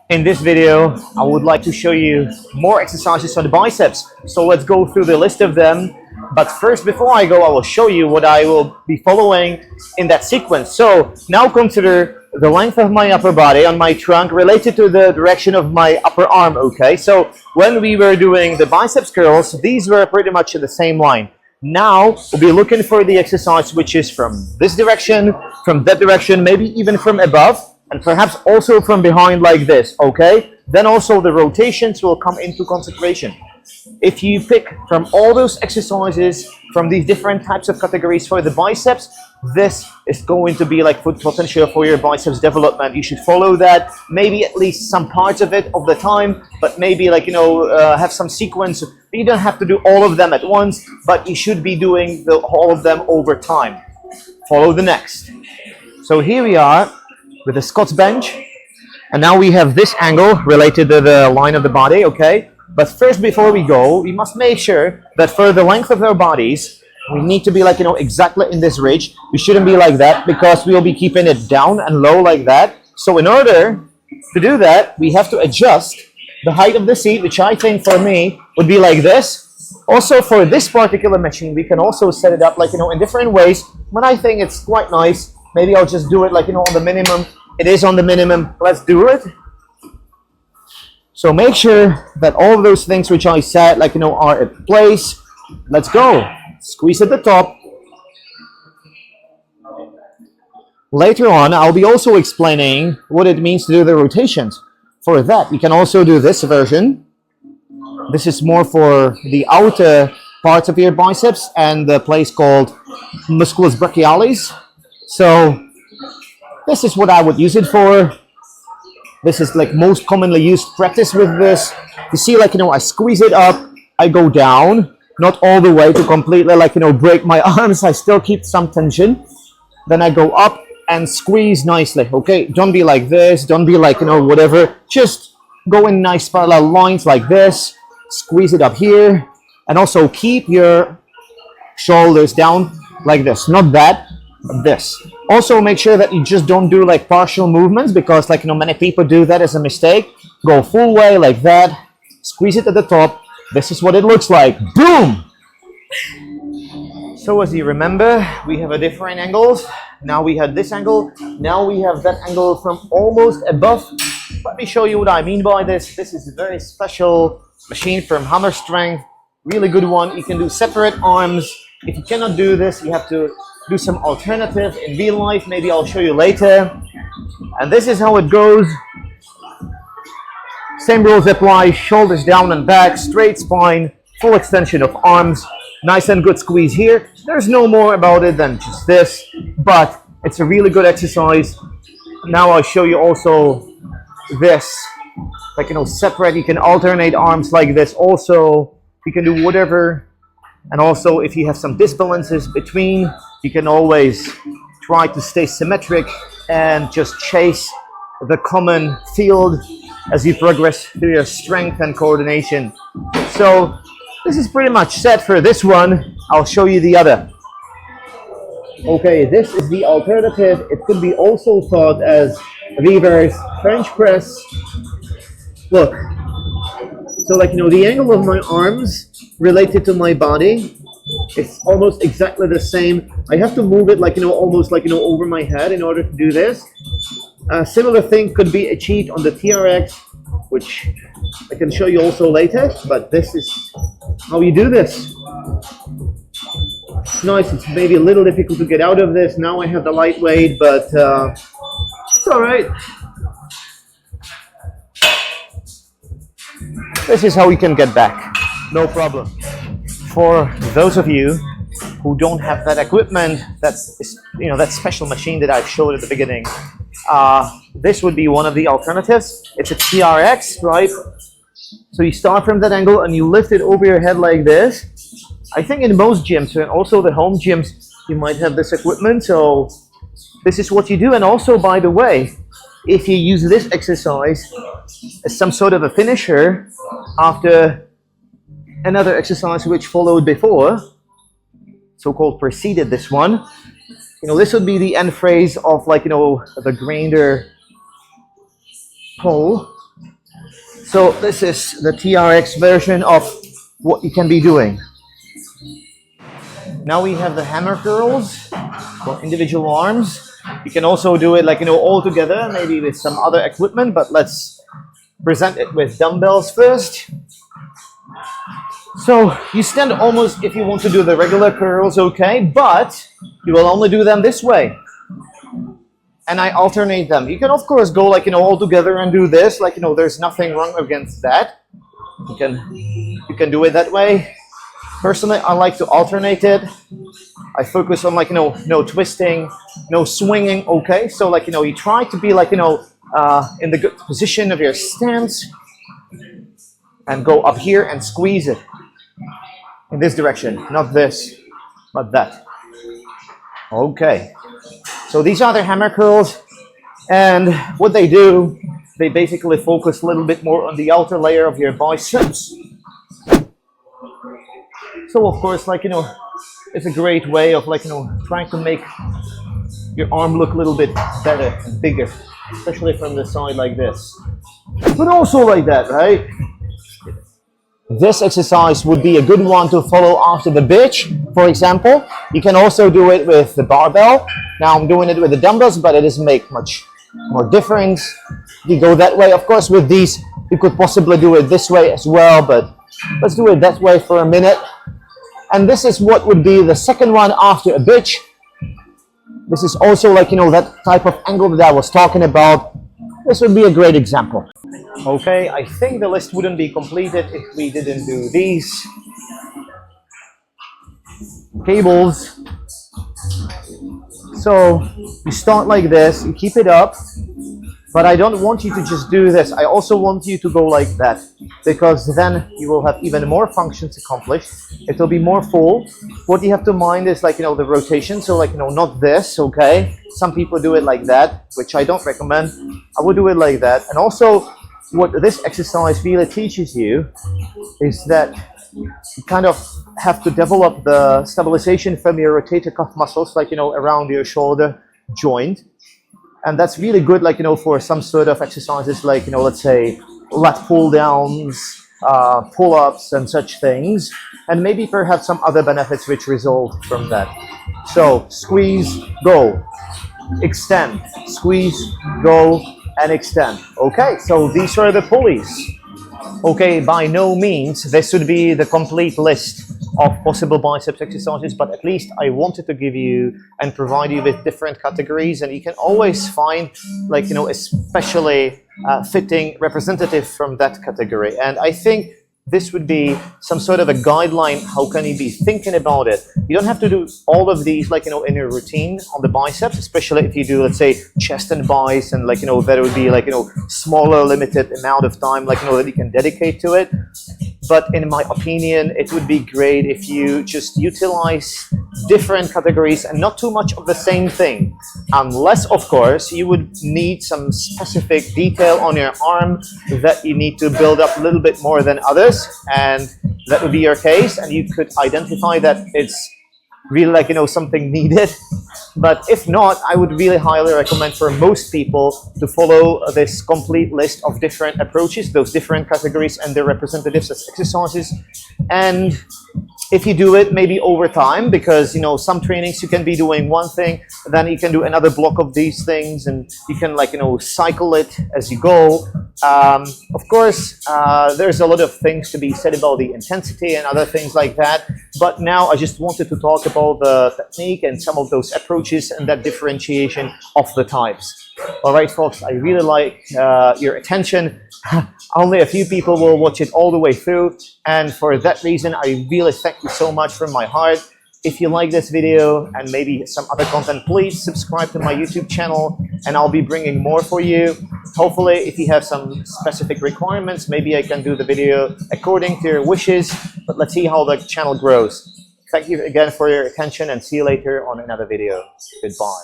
In this video, I would like to show you more exercises on the biceps. So let's go through the list of them. But first, before I go, I will show you what I will be following in that sequence. So now consider the length of my upper body on my trunk related to the direction of my upper arm, okay? So when we were doing the biceps curls, these were pretty much in the same line. Now we'll be looking for the exercise which is from this direction, from that direction, maybe even from above, and perhaps also from behind like this, okay? Then also the rotations will come into consideration. If you pick from all those exercises from these different types of categories for the biceps, this is going to be like foot potential for your biceps development. You should follow that, maybe at least some parts of it of the time, but maybe like, have some sequence. You don't have to do all of them at once, but you should be doing all of them over time. Follow the next. So here we are with the Scots bench, and now we have this angle related to the line of the body, okay? But first, before we go, we must make sure that for the length of our bodies, we need to be like, exactly in this ridge. We shouldn't be like that because we'll be keeping it down and low like that. So in order to do that, we have to adjust the height of the seat, which I think for me would be like this. Also for this particular machine, we can also set it up like, in different ways, but I think it's quite nice. Maybe I'll just do it like, on the minimum. It is on the minimum. Let's do it. So make sure that all of those things which I said, like, are in place. Let's go. Squeeze at the top. Later on, I'll be also explaining what it means to do the rotations. For that, we can also do this version. This is more for the outer parts of your biceps and the place called musculus brachialis. So this is what I would use it for. This is like most commonly used practice with this. You see, like, I squeeze it up, I go down, not all the way to completely like, break my arms. I still keep some tension. Then I go up and squeeze nicely, okay? Don't be like this, don't be like, whatever. Just go in nice parallel lines like this. Squeeze it up here. And also keep your shoulders down like this, not that. This. Also make sure that you just don't do like partial movements, because like many people do that as a mistake. Go full way like that, squeeze it at the top. This is what it looks like. Boom! So as you remember, we have a different angles. Now we have this angle, now we have that angle from almost above. Let me show you what I mean by this. This is a very special machine from Hammer Strength, really good one. You can do separate arms. If you cannot do this, you have to do some alternative in real life. Maybe I'll show you later. And this is how it goes. Same rules apply. Shoulders down and back, straight spine, full extension of arms, nice and good squeeze here. There's no more about it than just this, but it's a really good exercise. Now I'll show you also this, like, separate. You can alternate arms like this. Also, you can do whatever. And also, if you have some disbalances between, you can always try to stay symmetric and just chase the common field as you progress through your strength and coordination. So this is pretty much set for this one. I'll show you the other. Okay, this is the alternative. It could be also thought as reverse French press. Look, so like, the angle of my arms related to my body, it's almost exactly the same. I have to move it like, almost like, over my head in order to do this. A similar thing could be achieved on the TRX, which I can show you also later, but this is how you do this. It's nice. It's maybe a little difficult to get out of this. Now I have the lightweight, but it's all right. This is how we can get back. No problem. For those of you who don't have that equipment, that's, that special machine that I've showed at the beginning, this would be one of the alternatives. It's a TRX, right? So you start from that angle and you lift it over your head like this. I think in most gyms and also the home gyms, you might have this equipment. So this is what you do. And also, by the way, if you use this exercise as some sort of a finisher after another exercise which followed before, so-called preceded this one, this would be the end phrase of, like, the grinder pull. So this is the TRX version of what you can be doing. Now we have the hammer curls for individual arms. You can also do it like, all together, maybe with some other equipment, but let's present it with dumbbells first. So you stand almost, if you want to do the regular curls, okay, but you will only do them this way. And I alternate them. You can of course go like, all together and do this, like, there's nothing wrong against that. You can do it that way. Personally, I like to alternate it. I focus on like, no twisting, no swinging, okay? So like, you try to be like, in the good position of your stance and go up here and squeeze it in this direction, not this, but that. Okay. So these are the hammer curls, and what they do, they basically focus a little bit more on the outer layer of your biceps. So of course, like, it's a great way of like, trying to make your arm look a little bit better and bigger, especially from the side like this. But also like that, right? This exercise would be a good one to follow after the bench, for example. You can also do it with the barbell. Now I'm doing it with the dumbbells, but it doesn't make much more difference. You go that way. Of course, with these, you could possibly do it this way as well, but let's do it that way for a minute. And this is what would be the second one after a bench. This is also like, that type of angle that I was talking about. This would be a great example. Okay, I think the list wouldn't be completed if we didn't do these cables. So you start like this, you keep it up, but I don't want you to just do this. I also want you to go like that, because then you will have even more functions accomplished. It will be more full. What you have to mind is like, the rotation. So like, not this, okay? Some people do it like that, which I don't recommend. I would do it like that. And also, what this exercise really teaches you is that you kind of have to develop the stabilization from your rotator cuff muscles, like, around your shoulder joint. And that's really good, like, for some sort of exercises like, let's say lat pull downs, pull-ups and such things. And maybe perhaps some other benefits which result from that. So squeeze, go, extend, squeeze, go, and extend. Okay, so these are the pulleys. Okay, by no means this would be the complete list of possible biceps exercises, but at least I wanted to give you and provide you with different categories, and you can always find like, especially fitting representative from that category. And I think this would be some sort of a guideline. How can you be thinking about it? You don't have to do all of these like, in your routine on the biceps, especially if you do, let's say, chest and biceps, and like, that would be like, smaller limited amount of time, like, that you can dedicate to it. But in my opinion, it would be great if you just utilize different categories and not too much of the same thing. Unless, of course, you would need some specific detail on your arm that you need to build up a little bit more than others. And that would be your case. And you could identify that it's really like, something needed. But if not, I would really highly recommend for most people to follow this complete list of different approaches, those different categories and their representatives as exercises. And if you do it maybe over time, because some trainings you can be doing one thing, then you can do another block of these things, and you can like cycle it as you go. Of course, there's a lot of things to be said about the intensity and other things like that, but now I just wanted to talk about the technique and some of those approaches and that differentiation of the types. All right, folks, I really like your attention. Only a few people will watch it all the way through, and for that reason I really thank you so much from my heart. If you like this video and maybe some other content, please subscribe to my YouTube channel, and I'll be bringing more for you. Hopefully, if you have some specific requirements, maybe I can do the video according to your wishes, but let's see how the channel grows. Thank you again for your attention, and see you later on another video. Goodbye.